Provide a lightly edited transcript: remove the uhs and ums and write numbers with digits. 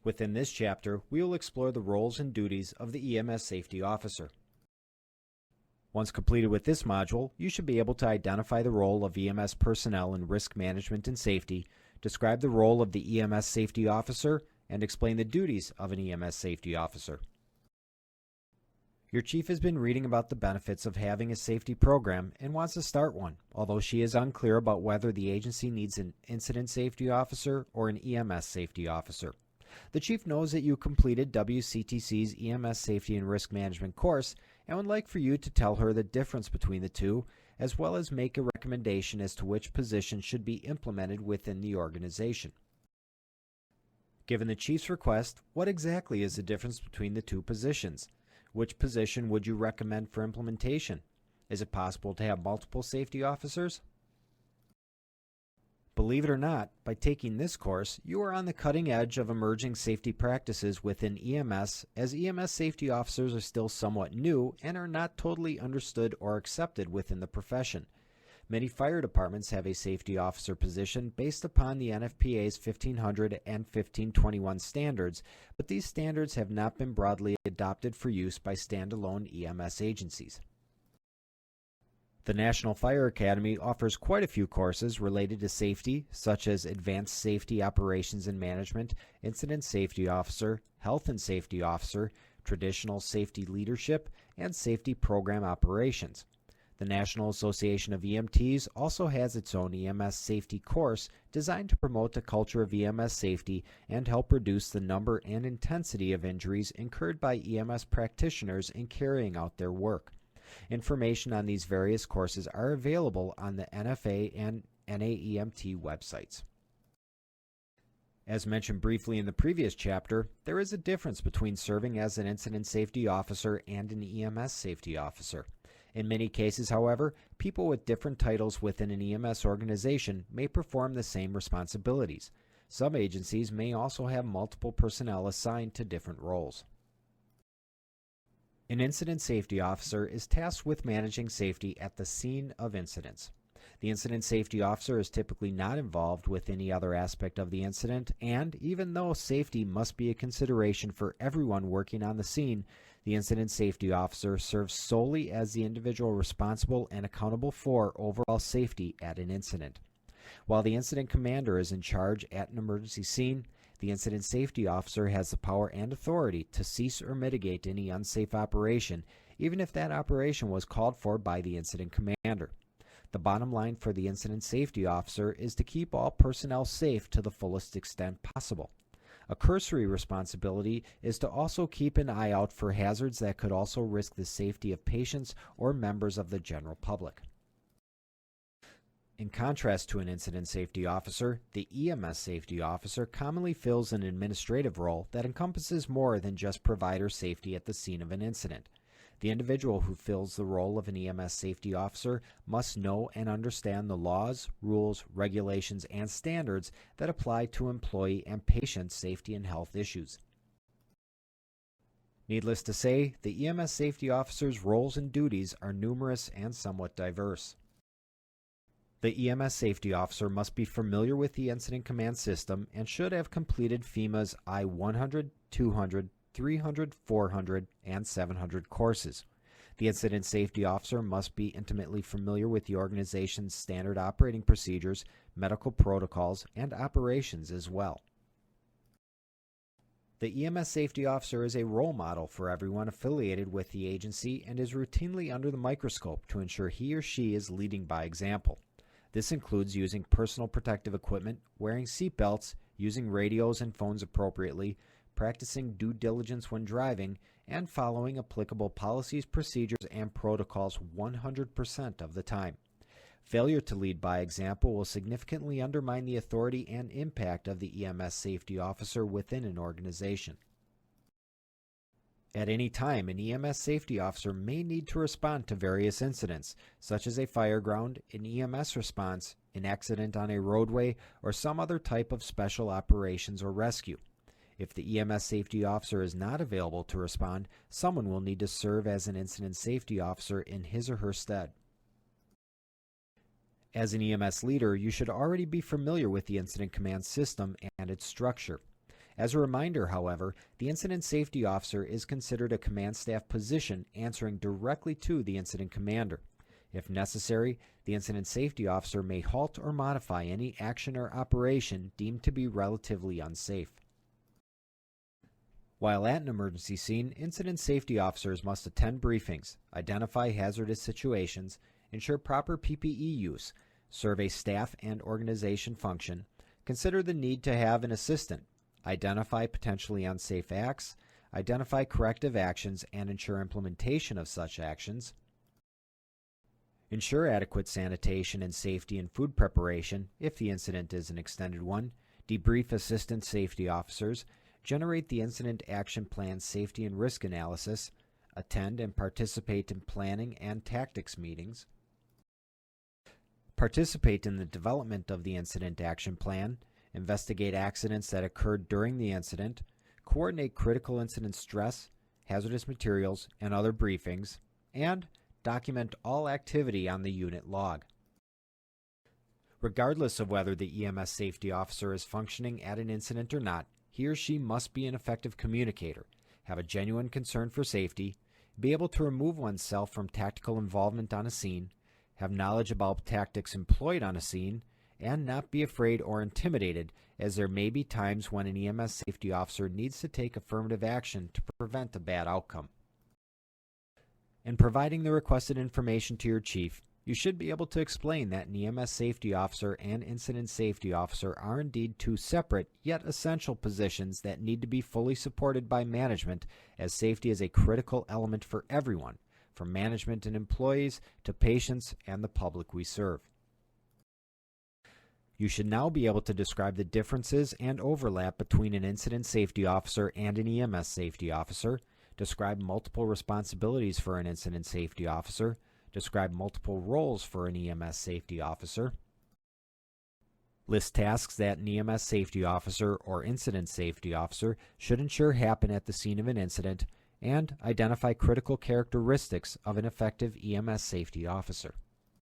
Within this chapter, we will explore the roles and duties of the EMS Safety Officer. Once completed with this module, you should be able to identify the role of EMS personnel in risk management and safety, describe the role of the EMS Safety Officer, and explain the duties of an EMS Safety Officer. Your chief has been reading about the benefits of having a safety program and wants to start one, although she is unclear about whether the agency needs an Incident Safety Officer or an EMS Safety Officer. The chief knows that you completed WCTC's EMS Safety and Risk Management course and would like for you to tell her the difference between the two, as well as make a recommendation as to which position should be implemented within the organization. Given the chief's request, what exactly is the difference between the two positions? Which position would you recommend for implementation? Is it possible to have multiple safety officers? Believe it or not, by taking this course, you are on the cutting edge of emerging safety practices within EMS, as EMS safety officers are still somewhat new and are not totally understood or accepted within the profession. Many fire departments have a safety officer position based upon the NFPA's 1500 and 1521 standards, but these standards have not been broadly adopted for use by standalone EMS agencies. The National Fire Academy offers quite a few courses related to safety, such as Advanced Safety Operations and Management, Incident Safety Officer, Health and Safety Officer, Traditional Safety Leadership, and Safety Program Operations. The National Association of EMTs also has its own EMS safety course designed to promote the culture of EMS safety and help reduce the number and intensity of injuries incurred by EMS practitioners in carrying out their work. Information on these various courses are available on the NFA and NAEMT websites. As mentioned briefly in the previous chapter, there is a difference between serving as an Incident Safety Officer and an EMS Safety Officer. In many cases, however, people with different titles within an EMS organization may perform the same responsibilities. Some agencies may also have multiple personnel assigned to different roles. An Incident Safety Officer is tasked with managing safety at the scene of incidents. The Incident Safety Officer is typically not involved with any other aspect of the incident, and even though safety must be a consideration for everyone working on the scene, the Incident Safety Officer serves solely as the individual responsible and accountable for overall safety at an incident. While the Incident Commander is in charge at an emergency scene, the Incident Safety Officer has the power and authority to cease or mitigate any unsafe operation, even if that operation was called for by the Incident Commander. The bottom line for the Incident Safety Officer is to keep all personnel safe to the fullest extent possible. A cursory responsibility is to also keep an eye out for hazards that could also risk the safety of patients or members of the general public. In contrast to an Incident Safety Officer, the EMS Safety Officer commonly fills an administrative role that encompasses more than just provider safety at the scene of an incident. The individual who fills the role of an EMS Safety Officer must know and understand the laws, rules, regulations, and standards that apply to employee and patient safety and health issues. Needless to say, the EMS Safety Officer's roles and duties are numerous and somewhat diverse. The EMS Safety Officer must be familiar with the Incident Command System and should have completed FEMA's I-100, 200, 300, 400, and 700 courses. The Incident Safety Officer must be intimately familiar with the organization's standard operating procedures, medical protocols, and operations as well. The EMS Safety Officer is a role model for everyone affiliated with the agency and is routinely under the microscope to ensure he or she is leading by example. This includes using personal protective equipment, wearing seat belts, using radios and phones appropriately, practicing due diligence when driving, and following applicable policies, procedures, and protocols 100% of the time. Failure to lead by example will significantly undermine the authority and impact of the EMS Safety Officer within an organization. At any time, an EMS Safety Officer may need to respond to various incidents, such as a fire ground, an EMS response, an accident on a roadway, or some other type of special operations or rescue. If the EMS Safety Officer is not available to respond, someone will need to serve as an Incident Safety Officer in his or her stead. As an EMS leader, you should already be familiar with the Incident Command System and its structure. As a reminder, however, the Incident Safety Officer is considered a command staff position answering directly to the incident commander. If necessary, the Incident Safety Officer may halt or modify any action or operation deemed to be relatively unsafe. While at an emergency scene, Incident Safety Officers must attend briefings, identify hazardous situations, ensure proper PPE use, survey staff and organization function, consider the need to have an assistant, identify potentially unsafe acts, identify corrective actions and ensure implementation of such actions, ensure adequate sanitation and safety in food preparation if the incident is an extended one, debrief assistant safety officers, generate the incident action plan safety and risk analysis, attend and participate in planning and tactics meetings, participate in the development of the incident action plan, investigate accidents that occurred during the incident, coordinate critical incident stress, hazardous materials, and other briefings, and document all activity on the unit log. Regardless of whether the EMS safety officer is functioning at an incident or not, he or she must be an effective communicator, have a genuine concern for safety, be able to remove oneself from tactical involvement on a scene, have knowledge about tactics employed on a scene, and not be afraid or intimidated, as there may be times when an EMS safety officer needs to take affirmative action to prevent a bad outcome. In providing the requested information to your chief, you should be able to explain that an EMS safety officer and incident safety officer are indeed two separate yet essential positions that need to be fully supported by management, as safety is a critical element for everyone, from management and employees to patients and the public we serve. You should now be able to describe the differences and overlap between an incident safety officer and an EMS safety officer, describe multiple responsibilities for an incident safety officer, describe multiple roles for an EMS safety officer, list tasks that an EMS safety officer or incident safety officer should ensure happen at the scene of an incident, and identify critical characteristics of an effective EMS safety officer.